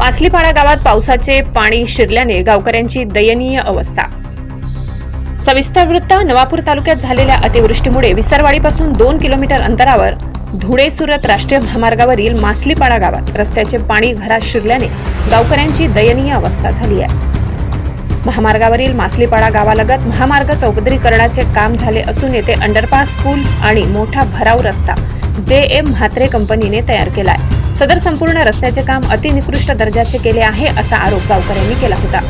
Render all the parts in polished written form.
मासलीपाडा गावात पावसाचे पाणी शिरल्याने गावकऱ्यांची दयनीय अवस्था। सविस्तर वृत्त। नवापूर तालुक्यात झालेल्या अतिवृष्टीमुळे विसरवाडीपासून 2 किलोमीटर अंतरावर धुळे-सुरत राष्ट्रीय महामार्गावरील मासलीपाडा गावात रस्त्याचे पाणी घरात शिरल्याने गावकऱ्यांची दयनीय अवस्था झाली आहे। महामार्गावरील मासलीपाडा गावालगत महामार्ग चौपदरीकरणाचे काम झाले असून येथे अंडरपास, पूल आणि मोठा भराव रस्ता JM म्हात्रे कंपनीने तयार केला आहे। सदर संपूर्ण रस्त्याचे काम अतिनिकृष्ट दर्जाचे केले आहे असा आरोप गावकऱ्यांनी केला होता।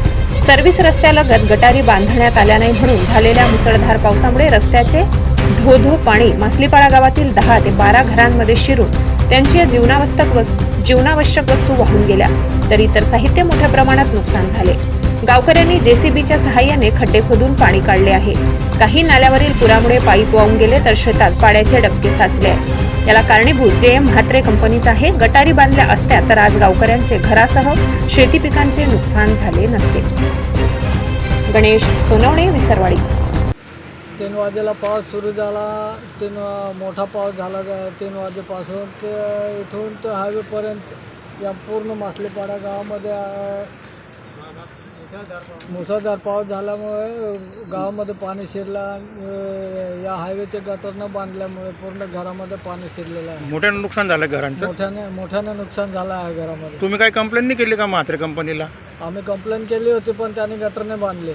सर्व्हिस रस्त्यालगत गटारी बांधण्यात आल्या नाही म्हणून झालेल्या मुसळधार पावसामुळे रस्त्याचे धो पाणी मासलीपाडा गावातील 10 ते 12 घरांमध्ये शिरून त्यांची जीवनावश्यक वस्तू वाहून गेल्या, तर इतर साहित्य मोठ्या प्रमाणात नुकसान झाले। गावकऱ्यांनी JCBच्या सहाय्याने खड्डे खोदून पाणी काढले आहे। काही नाल्यावरील पुरामुळे पाईप वाहून गेले तर शेतात पाण्याचे डबके साचले आहेत। याला कारणीभूत JM म्हात्रे कंपनीचा आहे। गटारी बांधल्या असत्या तर आज गावकऱ्यांचे घरासह शेती पिकांचे नुकसान झाले नसते। गणेश सोनवणे, विसरवाडी। 3 वाजेला पाऊस सुरू झाला। मोठा पाऊस झाला 3 वाजेपासून ते इथून ते हायवेपर्यंत या पूर्ण मासलीपाडा गावामध्ये मुसळधार पाऊस झाल्यामुळे गावामध्ये पाणी शिरलं। या हायवेचे गटर न बांधल्यामुळे पूर्ण घरामध्ये पाणी शिरलेलं आहे। मोठ्यानं नुकसान झालं घरांचं? मोठ्याने नुकसान झालं आहे घरामध्ये। तुम्ही काही कंप्लेंट नाही केली का म्हात्रे कंपनीला? आम्ही कंप्लेंट केली होती पण त्यांनी गटर नाही बांधले।